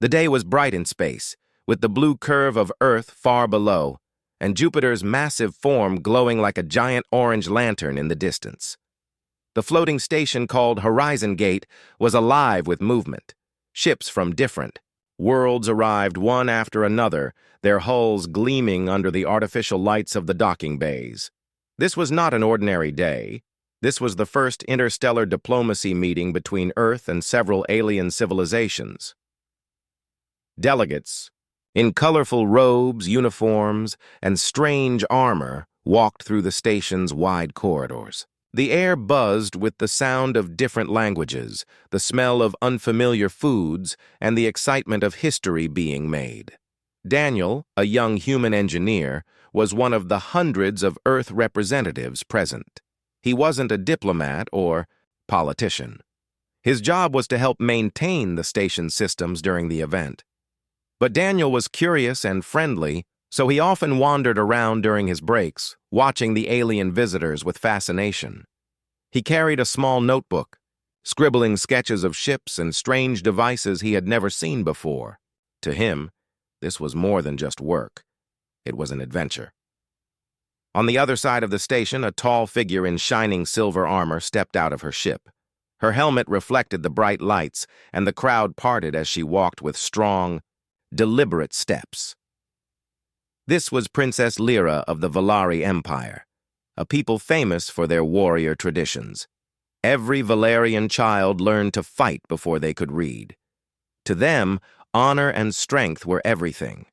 The day was bright in space, with the blue curve of Earth far below, and Jupiter's massive form glowing like a giant orange lantern in the distance. The floating station called Horizon Gate was alive with movement. Ships from different worlds arrived one after another, their hulls gleaming under the artificial lights of the docking bays. This was not an ordinary day. This was the first interstellar diplomacy meeting between Earth and several alien civilizations. Delegates, in colorful robes, uniforms, and strange armor, walked through the station's wide corridors. The air buzzed with the sound of different languages, the smell of unfamiliar foods, and the excitement of history being made. Daniel, a young human engineer, was one of the hundreds of Earth representatives present. He wasn't a diplomat or politician. His job was to help maintain the station's systems during the event. But Daniel was curious and friendly, so he often wandered around during his breaks, watching the alien visitors with fascination. He carried a small notebook, scribbling sketches of ships and strange devices he had never seen before. To him, this was more than just work. It was an adventure. On the other side of the station, a tall figure in shining silver armor stepped out of her ship. Her helmet reflected the bright lights, and the crowd parted as she walked with strong, deliberate steps. This was Princess Lyra of the Valari Empire, a people famous for their warrior traditions. Every Valerian child learned to fight before they could read. To them, honor and strength were everything.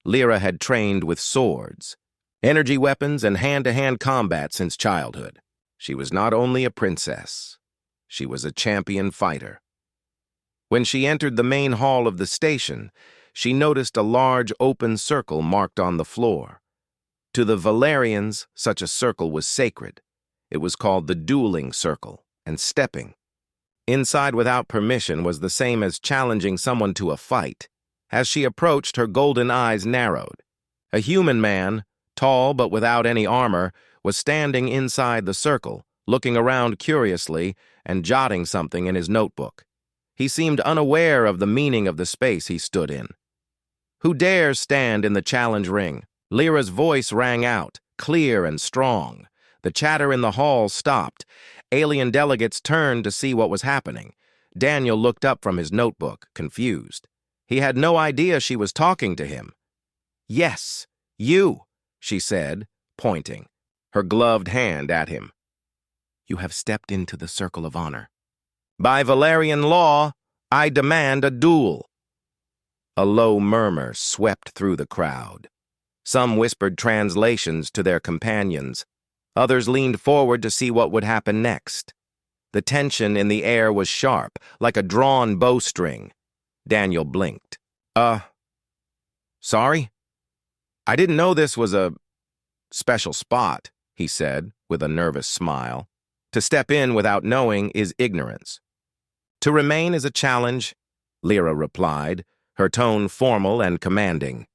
Lyra had trained with swords, energy weapons, and hand-to-hand combat since childhood. She was not only a princess, she was a champion fighter. When she entered the main hall of the station, she noticed a large open circle marked on the floor. To the Valerians, such a circle was sacred. It was called the dueling circle, and stepping inside without permission was the same as challenging someone to a fight. As she approached, her golden eyes narrowed. A human man, tall but without any armor, was standing inside the circle, looking around curiously and jotting something in his notebook. He seemed unaware of the meaning of the space he stood in. "Who dares stand in the challenge ring?" Lyra's voice rang out, clear and strong. The chatter in the hall stopped. Alien delegates turned to see what was happening. Daniel looked up from his notebook, confused. He had no idea she was talking to him. "Yes, you," she said, pointing, her gloved hand at him. "You have stepped into the circle of honor. By Valerian law, I demand a duel." A low murmur swept through the crowd. Some whispered translations to their companions. Others leaned forward to see what would happen next. The tension in the air was sharp, like a drawn bowstring. Daniel blinked. Sorry? I didn't know this was a special spot," he said, with a nervous smile. "To step in without knowing is ignorance. To remain is a challenge," Lyra replied, her tone formal and commanding.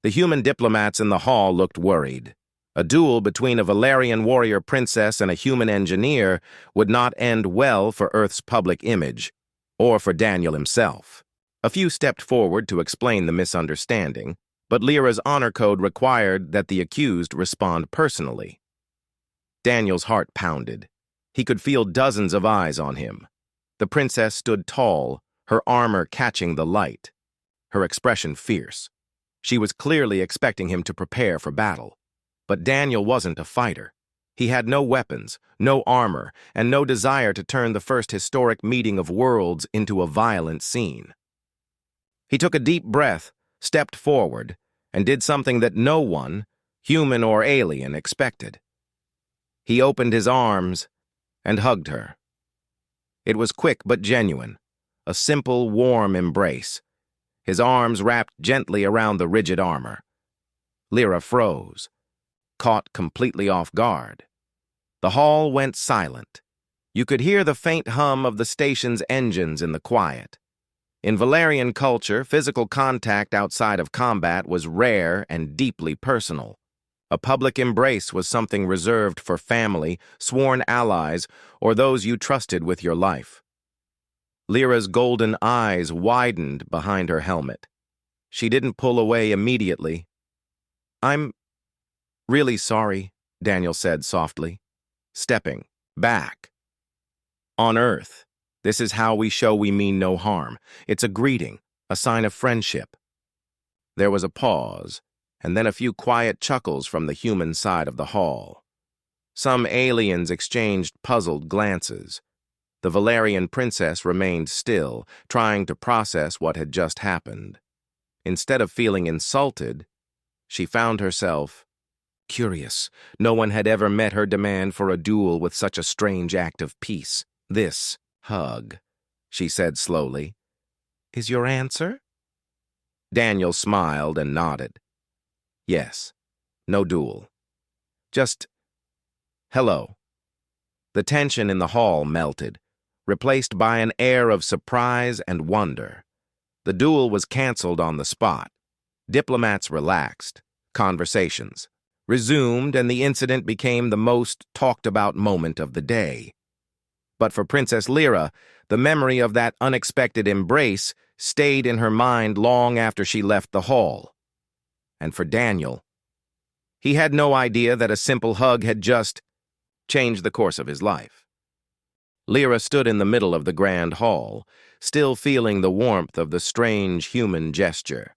The human diplomats in the hall looked worried. A duel between a Valerian warrior princess and a human engineer would not end well for Earth's public image, or for Daniel himself. A few stepped forward to explain the misunderstanding, but Lyra's honor code required that the accused respond personally. Daniel's heart pounded. He could feel dozens of eyes on him. The princess stood tall, her armor catching the light, her expression fierce. She was clearly expecting him to prepare for battle. But Daniel wasn't a fighter. He had no weapons, no armor, and no desire to turn the first historic meeting of worlds into a violent scene. He took a deep breath, stepped forward, and did something that no one, human or alien, expected. He opened his arms and hugged her. It was quick but genuine, a simple, warm embrace. His arms wrapped gently around the rigid armor. Lyra froze, caught completely off guard. The hall went silent. You could hear the faint hum of the station's engines in the quiet. In Valerian culture, physical contact outside of combat was rare and deeply personal. A public embrace was something reserved for family, sworn allies, or those you trusted with your life. Lyra's golden eyes widened behind her helmet. She didn't pull away immediately. "I'm really sorry," Daniel said softly, stepping back. "On Earth, this is how we show we mean no harm. It's a greeting, a sign of friendship." There was a pause, and then a few quiet chuckles from the human side of the hall. Some aliens exchanged puzzled glances. The Valerian princess remained still, trying to process what had just happened. Instead of feeling insulted, she found herself curious. No one had ever met her demand for a duel with such a strange act of peace. "This hug," she said slowly, "is your answer?" Daniel smiled and nodded. "Yes, no duel. Just hello." The tension in the hall melted, replaced by an air of surprise and wonder. The duel was canceled on the spot. Diplomats relaxed. Conversations resumed, and the incident became the most talked-about moment of the day. But for Princess Lyra, the memory of that unexpected embrace stayed in her mind long after she left the hall. And for Daniel, he had no idea that a simple hug had just changed the course of his life. Lyra stood in the middle of the grand hall, still feeling the warmth of the strange human gesture.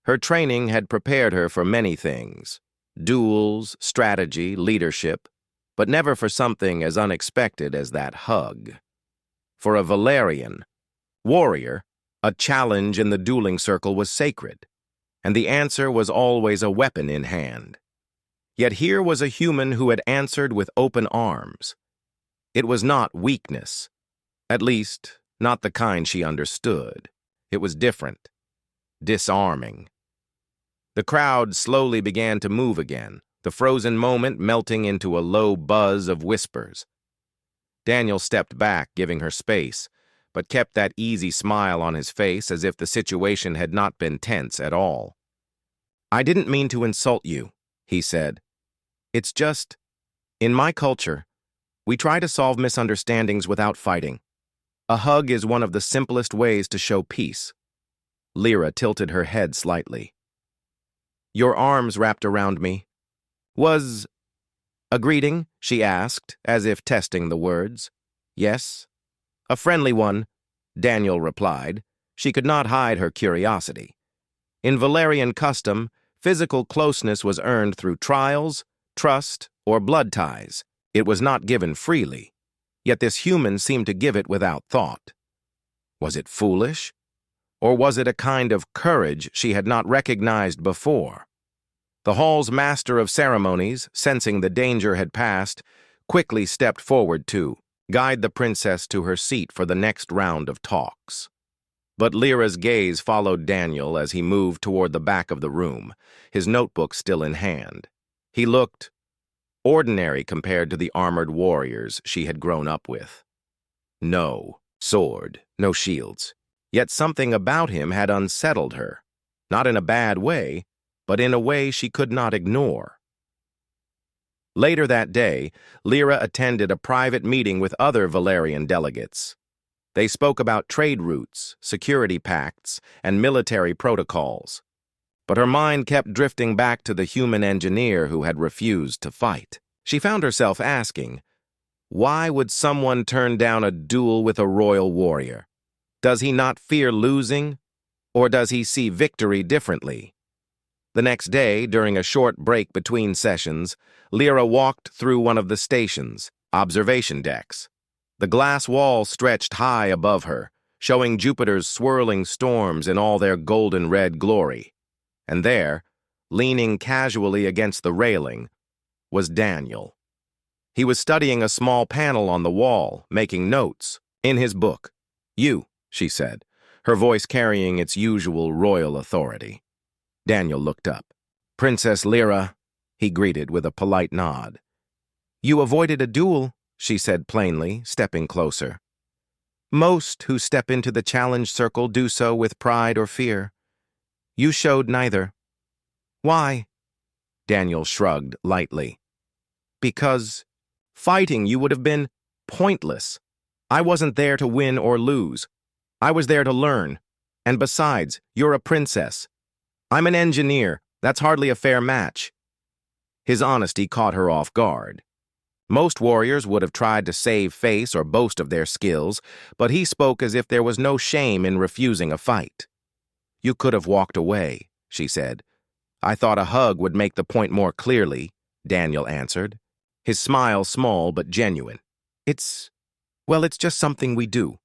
Her training had prepared her for many things: duels, strategy, leadership, but never for something as unexpected as that hug. For a Valerian warrior, a challenge in the dueling circle was sacred, and the answer was always a weapon in hand. Yet here was a human who had answered with open arms. It was not weakness, at least not the kind she understood. It was different, disarming. The crowd slowly began to move again, the frozen moment melting into a low buzz of whispers. Daniel stepped back, giving her space, but kept that easy smile on his face as if the situation had not been tense at all. "I didn't mean to insult you," he said. "It's just, in my culture, we try to solve misunderstandings without fighting. A hug is one of the simplest ways to show peace." Lyra tilted her head slightly. "Your arms wrapped around me. Was a greeting?" she asked, as if testing the words. "Yes, a friendly one," Daniel replied. She could not hide her curiosity. In Valerian custom, physical closeness was earned through trials, trust, or blood ties. It was not given freely, yet this human seemed to give it without thought. Was it foolish? Or was it a kind of courage she had not recognized before? The hall's master of ceremonies, sensing the danger had passed, quickly stepped forward to guide the princess to her seat for the next round of talks. But Lyra's gaze followed Daniel as he moved toward the back of the room, his notebook still in hand. He looked ordinary compared to the armored warriors she had grown up with. No sword, no shields. Yet something about him had unsettled her, not in a bad way, but in a way she could not ignore. Later that day, Lyra attended a private meeting with other Valerian delegates. They spoke about trade routes, security pacts, and military protocols. But her mind kept drifting back to the human engineer who had refused to fight. She found herself asking, why would someone turn down a duel with a royal warrior? Does he not fear losing, or does he see victory differently? The next day, during a short break between sessions, Lyra walked through one of the station's observation decks. The glass wall stretched high above her, showing Jupiter's swirling storms in all their golden red glory. And there, leaning casually against the railing, was Daniel. He was studying a small panel on the wall, making notes in his book. "You," she said, her voice carrying its usual royal authority. Daniel looked up. "Princess Lyra," he greeted with a polite nod. "You avoided a duel," she said plainly, stepping closer. "Most who step into the challenge circle do so with pride or fear. You showed neither." "Why?" Daniel shrugged lightly. "Because fighting you would have been pointless. I wasn't there to win or lose. I was there to learn. And besides, you're a princess. I'm an engineer. That's hardly a fair match. His honesty caught her off guard. Most warriors would have tried to save face or boast of their skills, but he spoke as if there was no shame in refusing a fight. You could have walked away, she said. I thought a hug would make the point more clearly, Daniel answered, his smile small but genuine. It's just something we do.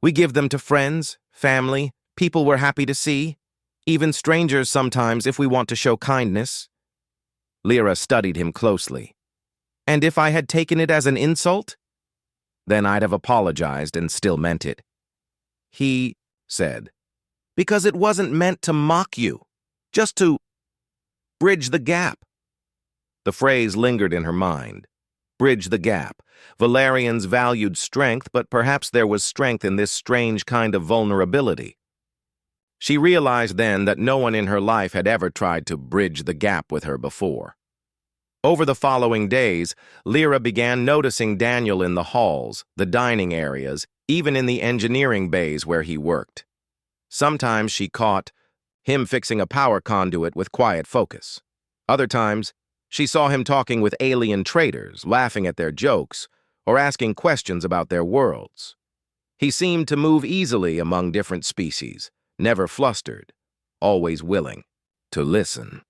We give them to friends, family, people we're happy to see, even strangers sometimes if we want to show kindness. Lyra studied him closely. And if I had taken it as an insult? Then I'd have apologized and still meant it. He said, because it wasn't meant to mock you, just to bridge the gap. The phrase lingered in her mind. Bridge the gap. Valerians valued strength, but perhaps there was strength in this strange kind of vulnerability. She realized then that no one in her life had ever tried to bridge the gap with her before. Over the following days, Lyra began noticing Daniel in the halls, the dining areas, even in the engineering bays where he worked. Sometimes she caught him fixing a power conduit with quiet focus. Other times, she saw him talking with alien traders, laughing at their jokes, or asking questions about their worlds. He seemed to move easily among different species, never flustered, always willing to listen.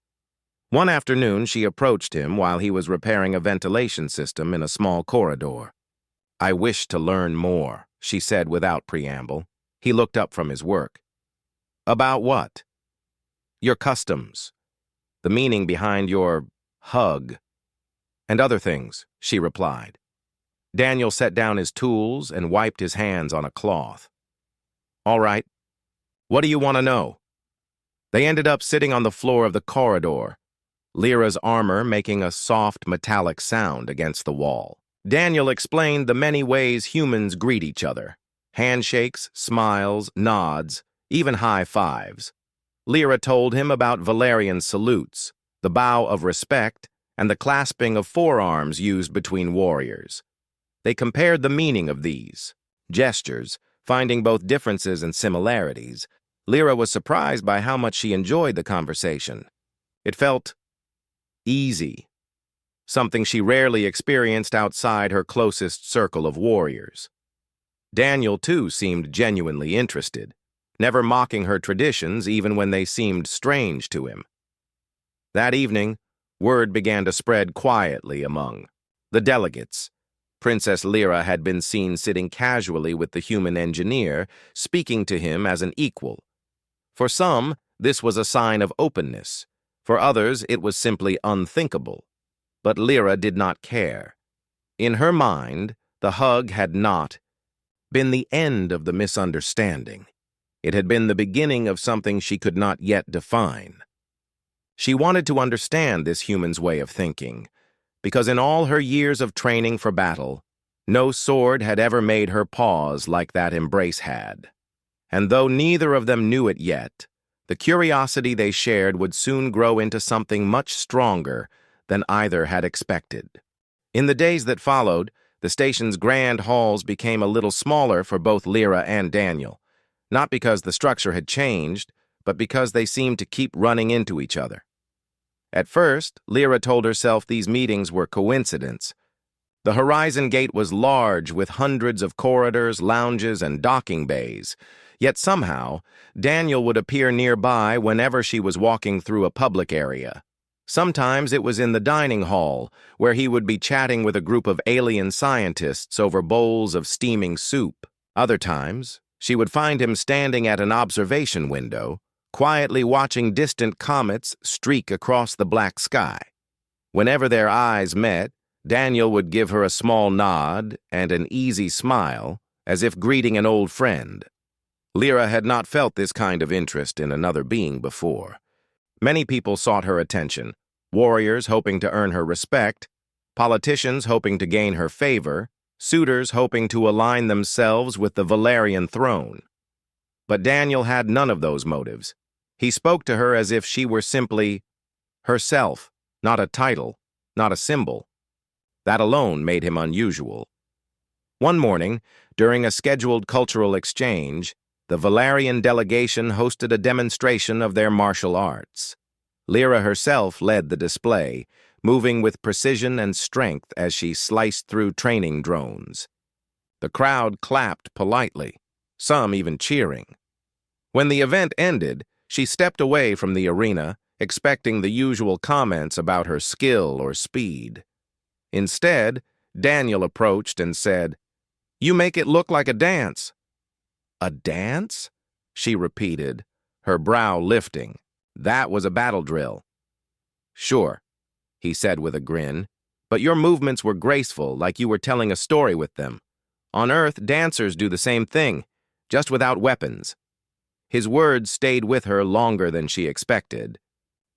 One afternoon, she approached him while he was repairing a ventilation system in a small corridor. I wish to learn more, she said without preamble. He looked up from his work. About what? Your customs. The meaning behind your hug. And other things, she replied. Daniel set down his tools and wiped his hands on a cloth. All right. What do you want to know? They ended up sitting on the floor of the corridor, Lyra's armor making a soft metallic sound against the wall. Daniel explained the many ways humans greet each other. Handshakes, smiles, nods, even high fives. Lyra told him about Valerian salutes, the bow of respect, and the clasping of forearms used between warriors. They compared the meaning of these gestures, finding both differences and similarities. Lyra was surprised by how much she enjoyed the conversation. It felt easy, something she rarely experienced outside her closest circle of warriors. Daniel, too, seemed genuinely interested, never mocking her traditions even when they seemed strange to him. That evening, word began to spread quietly among the delegates. Princess Lyra had been seen sitting casually with the human engineer, speaking to him as an equal. For some, this was a sign of openness. For others, it was simply unthinkable. But Lyra did not care. In her mind, the hug had not been the end of the misunderstanding. It had been the beginning of something she could not yet define. She wanted to understand this human's way of thinking, because in all her years of training for battle, no sword had ever made her pause like that embrace had. And though neither of them knew it yet, the curiosity they shared would soon grow into something much stronger than either had expected. In the days that followed, the station's grand halls became a little smaller for both Lyra and Daniel, not because the structure had changed, but because they seemed to keep running into each other. At first, Lyra told herself these meetings were coincidence. The Horizon Gate was large with hundreds of corridors, lounges, and docking bays. Yet somehow, Daniel would appear nearby whenever she was walking through a public area. Sometimes it was in the dining hall, where he would be chatting with a group of alien scientists over bowls of steaming soup. Other times, she would find him standing at an observation window, quietly watching distant comets streak across the black sky. Whenever their eyes met, Daniel would give her a small nod and an easy smile, as if greeting an old friend. Lyra had not felt this kind of interest in another being before. Many people sought her attention, warriors hoping to earn her respect, politicians hoping to gain her favor, suitors hoping to align themselves with the Valerian throne. But Daniel had none of those motives. He spoke to her as if she were simply herself, not a title, not a symbol. That alone made him unusual. One morning, during a scheduled cultural exchange, The Valerian delegation hosted a demonstration of their martial arts. Lyra herself led the display, moving with precision and strength as she sliced through training drones. The crowd clapped politely, some even cheering. When the event ended, she stepped away from the arena, expecting the usual comments about her skill or speed. Instead, Daniel approached and said, "You make it look like a dance." "A dance?" she repeated, her brow lifting. "That was a battle drill." "Sure," he said with a grin, "but your movements were graceful, like you were telling a story with them. On Earth, dancers do the same thing, just without weapons." His words stayed with her longer than she expected.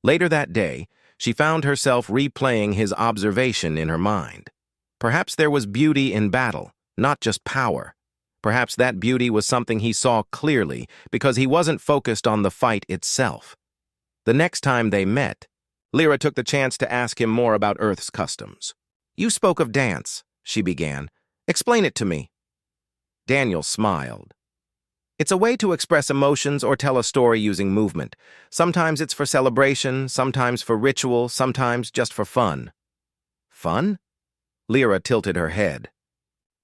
Later that day, she found herself replaying his observation in her mind. Perhaps there was beauty in battle, not just power. Perhaps that beauty was something he saw clearly because he wasn't focused on the fight itself. The next time they met, Lyra took the chance to ask him more about Earth's customs. "You spoke of dance," she began. "Explain it to me." Daniel smiled. "It's a way to express emotions or tell a story using movement. Sometimes it's for celebration, sometimes for ritual, sometimes just for fun." "Fun?" Lyra tilted her head.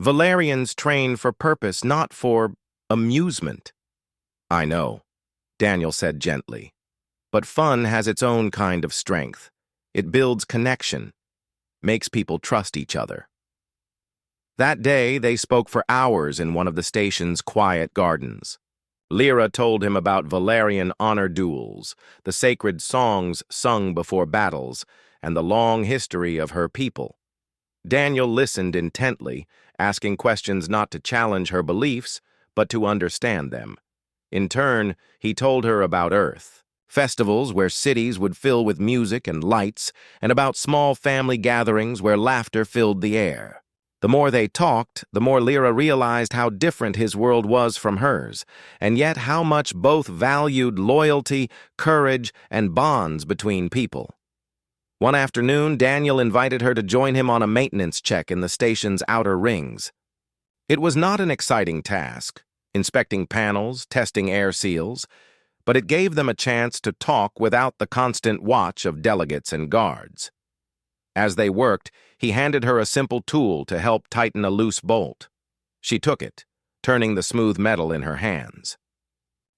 "Valerians train for purpose, not for amusement." "I know," Daniel said gently. "But fun has its own kind of strength. It builds connection, makes people trust each other." That day, they spoke for hours in one of the station's quiet gardens. Lyra told him about Valerian honor duels, the sacred songs sung before battles, and the long history of her people. Daniel listened intently, asking questions not to challenge her beliefs, but to understand them. In turn, he told her about Earth, festivals where cities would fill with music and lights, and about small family gatherings where laughter filled the air. The more they talked, the more Lyra realized how different his world was from hers, and yet how much both valued loyalty, courage, and bonds between people. One afternoon, Daniel invited her to join him on a maintenance check in the station's outer rings. It was not an exciting task, inspecting panels, testing air seals, but it gave them a chance to talk without the constant watch of delegates and guards. As they worked, he handed her a simple tool to help tighten a loose bolt. She took it, turning the smooth metal in her hands.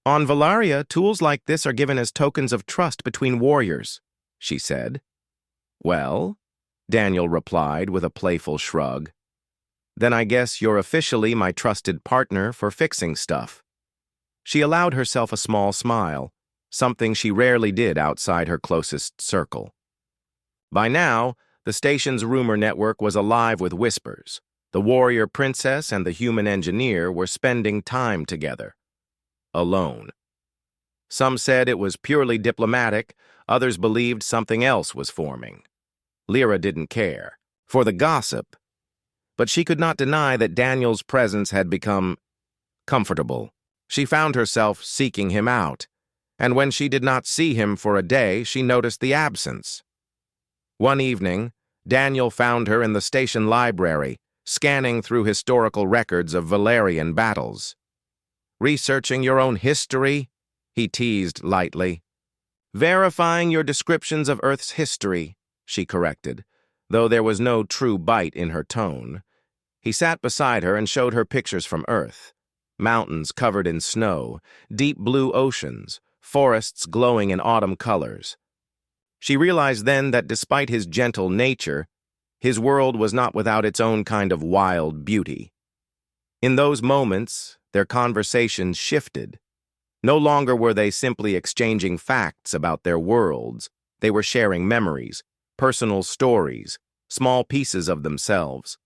"On Valaria, tools like this are given as tokens of trust between warriors," she said. "Well," Daniel replied with a playful shrug, "then I guess you're officially my trusted partner for fixing stuff." She allowed herself a small smile, something she rarely did outside her closest circle. By now, the station's rumor network was alive with whispers. The warrior princess and the human engineer were spending time together, alone. Some said it was purely diplomatic, others believed something else was forming. Lyra didn't care, for the gossip, but she could not deny that Daniel's presence had become comfortable. She found herself seeking him out, and when she did not see him for a day, she noticed the absence. One evening, Daniel found her in the station library, scanning through historical records of Valerian battles. "Researching your own history?" he teased lightly. "Verifying your descriptions of Earth's history," she corrected, though there was no true bite in her tone. He sat beside her and showed her pictures from Earth. Mountains covered in snow, deep blue oceans, forests glowing in autumn colors. She realized then that despite his gentle nature, his world was not without its own kind of wild beauty. In those moments, their conversations shifted. No longer were they simply exchanging facts about their worlds. They were sharing memories, personal stories, small pieces of themselves.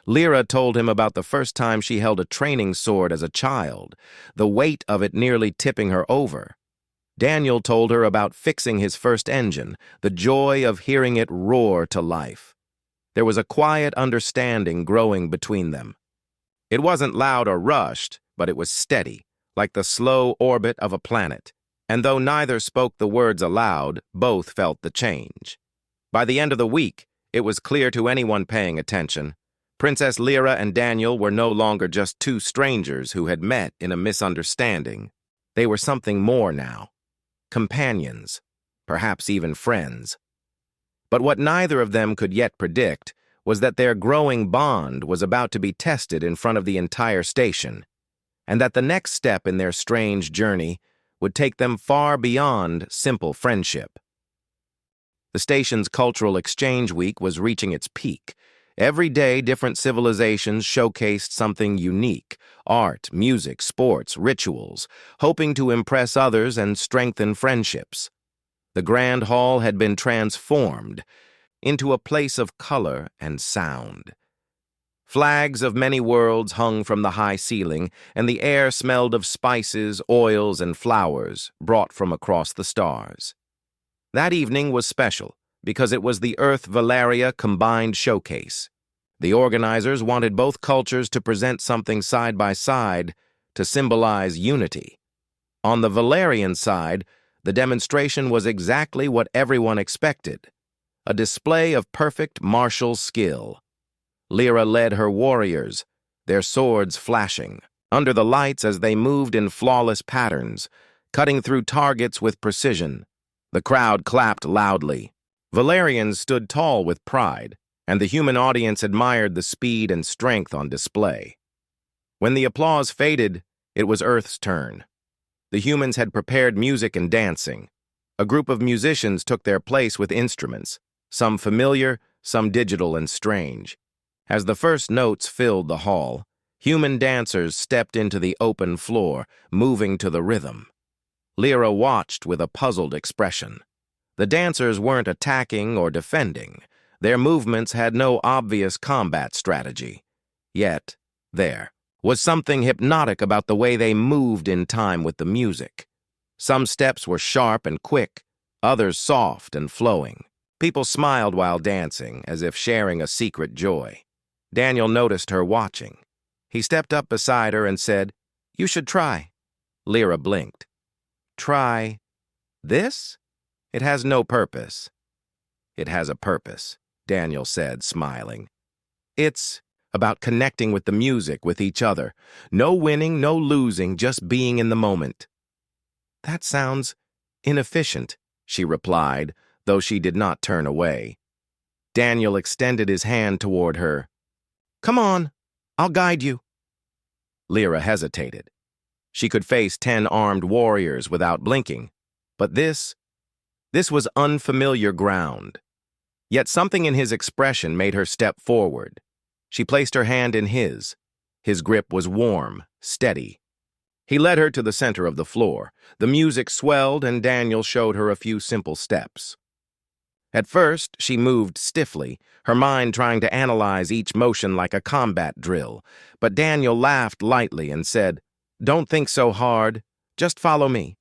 Lyra told him about the first time she held a training sword as a child, the weight of it nearly tipping her over. Daniel told her about fixing his first engine, the joy of hearing it roar to life. There was a quiet understanding growing between them. It wasn't loud or rushed, but it was steady, like the slow orbit of a planet. And though neither spoke the words aloud, both felt the change. By the end of the week, it was clear to anyone paying attention. Princess Lyra and Daniel were no longer just two strangers who had met in a misunderstanding. They were something more now. Companions, perhaps even friends. But what neither of them could yet predict was that their growing bond was about to be tested in front of the entire station, and that the next step in their strange journey would take them far beyond simple friendship. The station's cultural exchange week was reaching its peak. Every day, different civilizations showcased something unique: art, music, sports, rituals, hoping to impress others and strengthen friendships. The Grand Hall had been transformed into a place of color and sound. Flags of many worlds hung from the high ceiling, and the air smelled of spices, oils, and flowers brought from across the stars. That evening was special because it was the Earth-Valeria combined showcase. The organizers wanted both cultures to present something side by side to symbolize unity. On the Valerian side, the demonstration was exactly what everyone expected: a display of perfect martial skill. Lyra led her warriors, their swords flashing, under the lights as they moved in flawless patterns, cutting through targets with precision. The crowd clapped loudly. Valerians stood tall with pride, and the human audience admired the speed and strength on display. When the applause faded, it was Earth's turn. The humans had prepared music and dancing. A group of musicians took their place with instruments, some familiar, some digital and strange. As the first notes filled the hall, human dancers stepped into the open floor, moving to the rhythm. Lyra watched with a puzzled expression. The dancers weren't attacking or defending. Their movements had no obvious combat strategy. Yet, there was something hypnotic about the way they moved in time with the music. Some steps were sharp and quick, others soft and flowing. People smiled while dancing, as if sharing a secret joy. Daniel noticed her watching. He stepped up beside her and said, "You should try." Lyra blinked. "Try this? It has no purpose." "It has a purpose," Daniel said, smiling. "It's about connecting with the music, with each other. No winning, no losing, just being in the moment." "That sounds inefficient," she replied, though she did not turn away. Daniel extended his hand toward her. "Come on, I'll guide you." Lyra hesitated. She could face 10 armed warriors without blinking, but this was unfamiliar ground. Yet something in his expression made her step forward. She placed her hand in his. His grip was warm, steady. He led her to the center of the floor. The music swelled, and Daniel showed her a few simple steps. At first, she moved stiffly, her mind trying to analyze each motion like a combat drill. But Daniel laughed lightly and said, "Don't think so hard. Just follow me."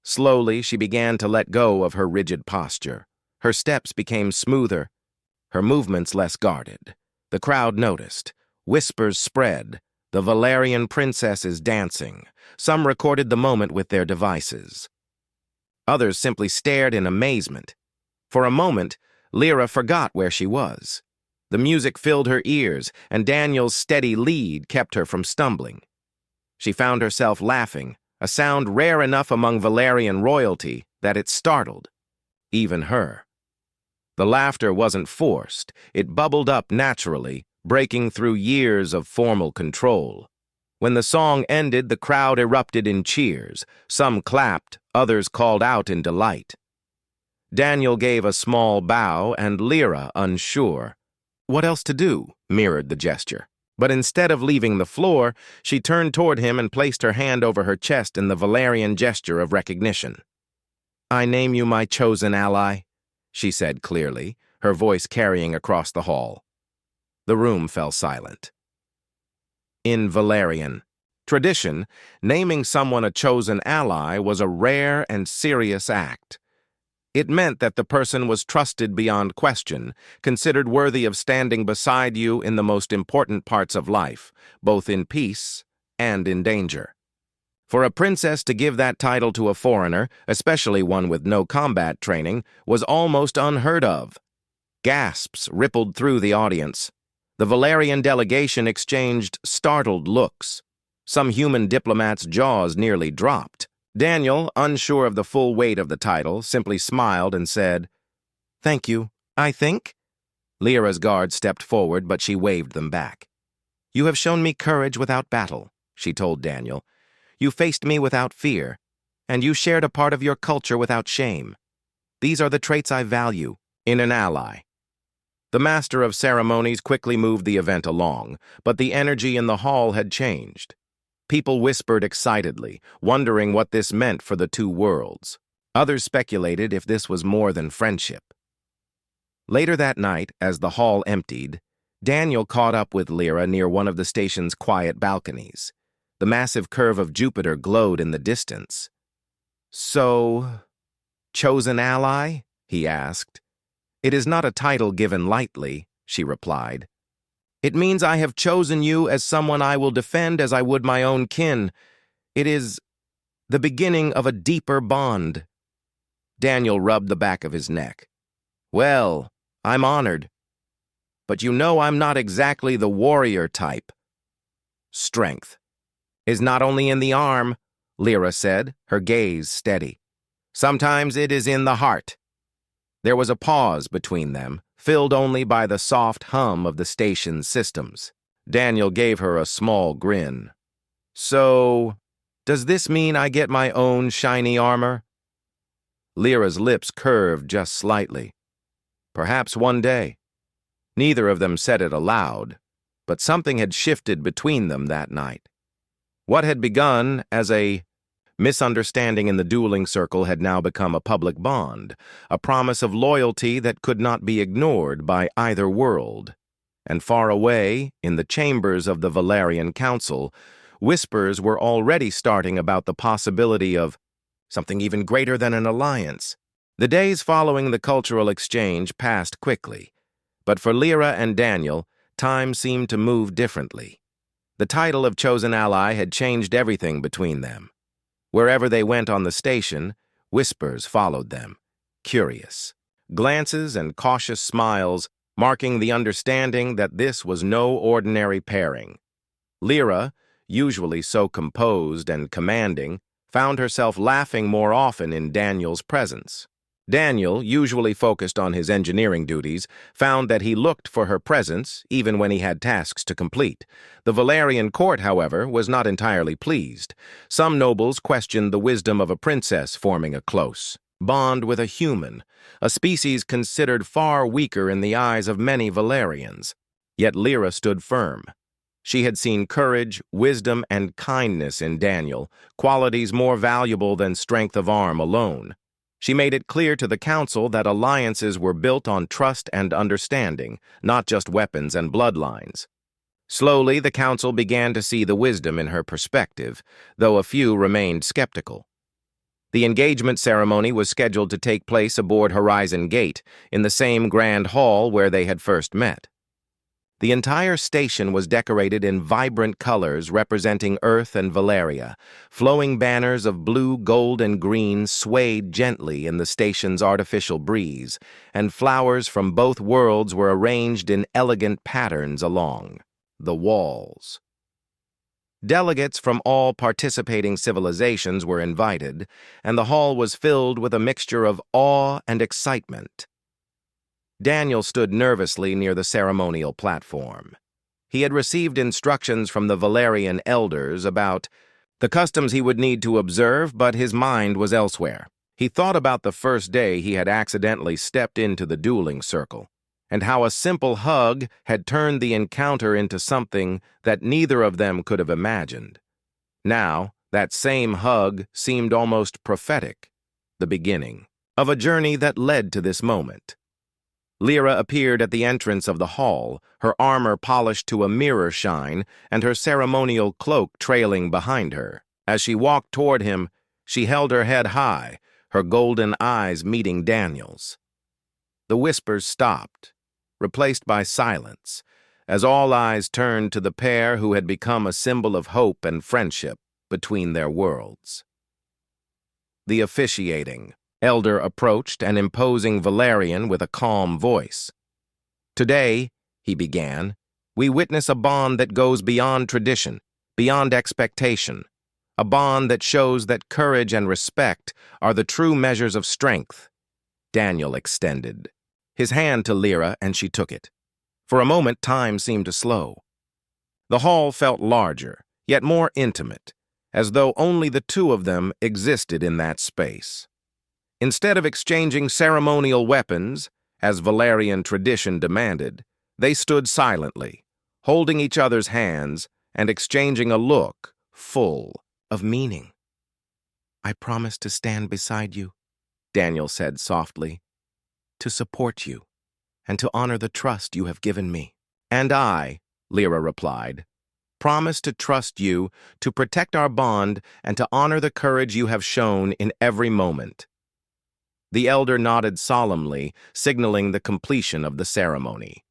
Slowly, she began to let go of her rigid posture. Her steps became smoother, her movements less guarded. The crowd noticed. Whispers spread. The Valerian princess is dancing. Some recorded the moment with their devices. Others simply stared in amazement. For a moment, Lyra forgot where she was. The music filled her ears, and Daniel's steady lead kept her from stumbling. She found herself laughing, a sound rare enough among Valerian royalty that it startled even her. The laughter wasn't forced. It bubbled up naturally, breaking through years of formal control. When the song ended, the crowd erupted in cheers. Some clapped, others called out in delight. Daniel gave a small bow, and Lyra, unsure what else to do, mirrored the gesture. But instead of leaving the floor, she turned toward him and placed her hand over her chest in the Valerian gesture of recognition. "I name you my chosen ally," she said clearly, her voice carrying across the hall. The room fell silent. In Valerian tradition, naming someone a chosen ally was a rare and serious act. It meant that the person was trusted beyond question, considered worthy of standing beside you in the most important parts of life, both in peace and in danger. For a princess to give that title to a foreigner, especially one with no combat training, was almost unheard of. Gasps rippled through the audience. The Valerian delegation exchanged startled looks. Some human diplomats' jaws nearly dropped. Daniel, unsure of the full weight of the title, simply smiled and said, "Thank you, I think." Lyra's guards stepped forward, but she waved them back. "You have shown me courage without battle," she told Daniel. "You faced me without fear, and you shared a part of your culture without shame. These are the traits I value in an ally." The master of ceremonies quickly moved the event along, but the energy in the hall had changed. People whispered excitedly, wondering what this meant for the two worlds. Others speculated if this was more than friendship. Later that night, as the hall emptied, Daniel caught up with Lyra near one of the station's quiet balconies. The massive curve of Jupiter glowed in the distance. "So, chosen ally?" he asked. "It is not a title given lightly," she replied. "It means I have chosen you as someone I will defend as I would my own kin. It is the beginning of a deeper bond." Daniel rubbed the back of his neck. "Well, I'm honored. But you know I'm not exactly the warrior type." "Strength is not only in the arm," Lyra said, her gaze steady. "Sometimes it is in the heart." There was a pause between them, filled only by the soft hum of the station's systems. Daniel gave her a small grin. "So, does this mean I get my own shiny armor?" Lyra's lips curved just slightly. "Perhaps one day." Neither of them said it aloud, but something had shifted between them that night. What had begun as a misunderstanding in the dueling circle had now become a public bond, a promise of loyalty that could not be ignored by either world. And far away, in the chambers of the Valerian Council, whispers were already starting about the possibility of something even greater than an alliance. The days following the cultural exchange passed quickly, but for Lyra and Daniel, time seemed to move differently. The title of chosen ally had changed everything between them. Wherever they went on the station, whispers followed them, curious. Glances and cautious smiles marking the understanding that this was no ordinary pairing. Lyra, usually so composed and commanding, found herself laughing more often in Daniel's presence. Daniel, usually focused on his engineering duties, found that he looked for her presence even when he had tasks to complete. The Valerian court, however, was not entirely pleased. Some nobles questioned the wisdom of a princess forming a close bond with a human, a species considered far weaker in the eyes of many Valerians. Yet Lyra stood firm. She had seen courage, wisdom, and kindness in Daniel, qualities more valuable than strength of arm alone. She made it clear to the council that alliances were built on trust and understanding, not just weapons and bloodlines. Slowly, the council began to see the wisdom in her perspective, though a few remained skeptical. The engagement ceremony was scheduled to take place aboard Horizon Gate, in the same grand hall where they had first met. The entire station was decorated in vibrant colors representing Earth and Valeria. Flowing banners of blue, gold, and green swayed gently in the station's artificial breeze, and flowers from both worlds were arranged in elegant patterns along the walls. Delegates from all participating civilizations were invited, and the hall was filled with a mixture of awe and excitement. Daniel stood nervously near the ceremonial platform. He had received instructions from the Valerian elders about the customs he would need to observe, but his mind was elsewhere. He thought about the first day he had accidentally stepped into the dueling circle, and how a simple hug had turned the encounter into something that neither of them could have imagined. Now, that same hug seemed almost prophetic, the beginning of a journey that led to this moment. Lyra appeared at the entrance of the hall, her armor polished to a mirror shine and her ceremonial cloak trailing behind her. As she walked toward him, she held her head high, her golden eyes meeting Daniel's. The whispers stopped, replaced by silence, as all eyes turned to the pair who had become a symbol of hope and friendship between their worlds. The officiating elder approached an imposing Valerian with a calm voice. "Today," he began, We witness a bond that goes beyond tradition, beyond expectation, a bond that shows that courage and respect are the true measures of strength. Daniel extended his hand to Lyra, and she took it. For a moment, time seemed to slow. The hall felt larger, yet more intimate, as though only the two of them existed in that space. Instead of exchanging ceremonial weapons, as Valerian tradition demanded, they stood silently, holding each other's hands and exchanging a look full of meaning. "I promise to stand beside you," Daniel said softly, "to support you and to honor the trust you have given me." "And I," Lyra replied, "promise to trust you, to protect our bond, and to honor the courage you have shown in every moment." The elder nodded solemnly, signaling the completion of the ceremony.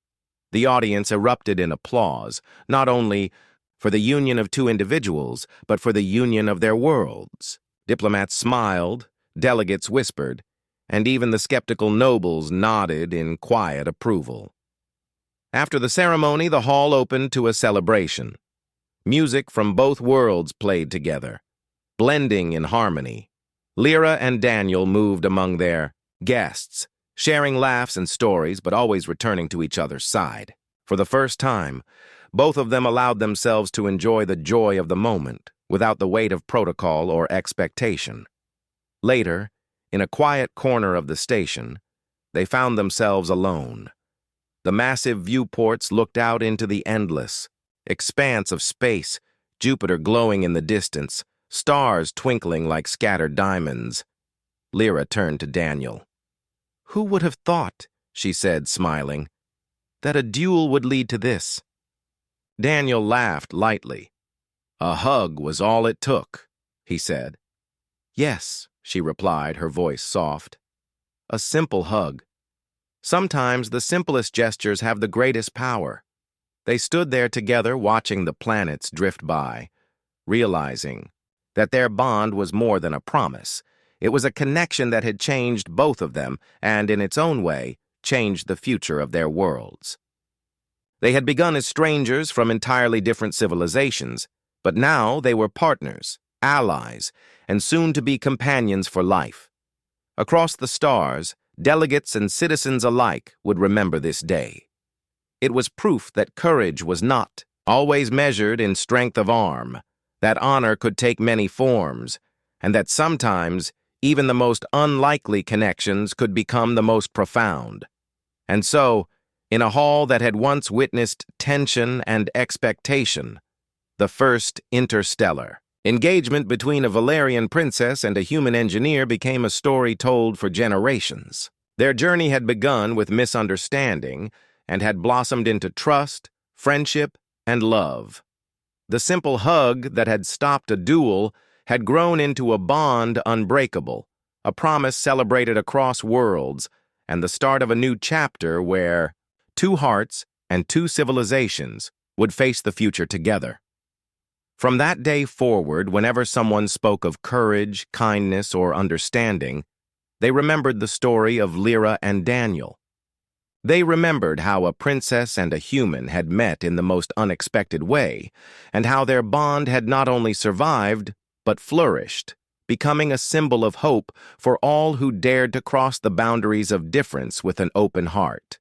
The audience erupted in applause, not only for the union of two individuals, but for the union of their worlds. Diplomats smiled, delegates whispered, and even the skeptical nobles nodded in quiet approval. After the ceremony, the hall opened to a celebration. Music from both worlds played together, blending in harmony. Lyra and Daniel moved among their guests, sharing laughs and stories, but always returning to each other's side. For the first time, both of them allowed themselves to enjoy the joy of the moment, without the weight of protocol or expectation. Later, in a quiet corner of the station, they found themselves alone. The massive viewports looked out into the endless expanse of space, Jupiter glowing in the distance, stars twinkling like scattered diamonds. Lyra turned to Daniel. "Who would have thought," she said, smiling, "that a duel would lead to this?" Daniel laughed lightly. "A hug was all it took," he said. "Yes," she replied, her voice soft. "A simple hug. Sometimes the simplest gestures have the greatest power." They stood there together watching the planets drift by, realizing that their bond was more than a promise. It was a connection that had changed both of them and, in its own way, changed the future of their worlds. They had begun as strangers from entirely different civilizations, but now they were partners, allies, and soon to be companions for life. Across the stars, delegates and citizens alike would remember this day. It was proof that courage was not always measured in strength of arm, that honor could take many forms, and that sometimes even the most unlikely connections could become the most profound. And so, in a hall that had once witnessed tension and expectation, the first interstellar engagement between a Valerian princess and a human engineer became a story told for generations. Their journey had begun with misunderstanding and had blossomed into trust, friendship, and love. The simple hug that had stopped a duel had grown into a bond unbreakable, a promise celebrated across worlds, and the start of a new chapter where two hearts and two civilizations would face the future together. From that day forward, whenever someone spoke of courage, kindness, or understanding, they remembered the story of Lyra and Daniel. They remembered how a princess and a human had met in the most unexpected way, and how their bond had not only survived, but flourished, becoming a symbol of hope for all who dared to cross the boundaries of difference with an open heart.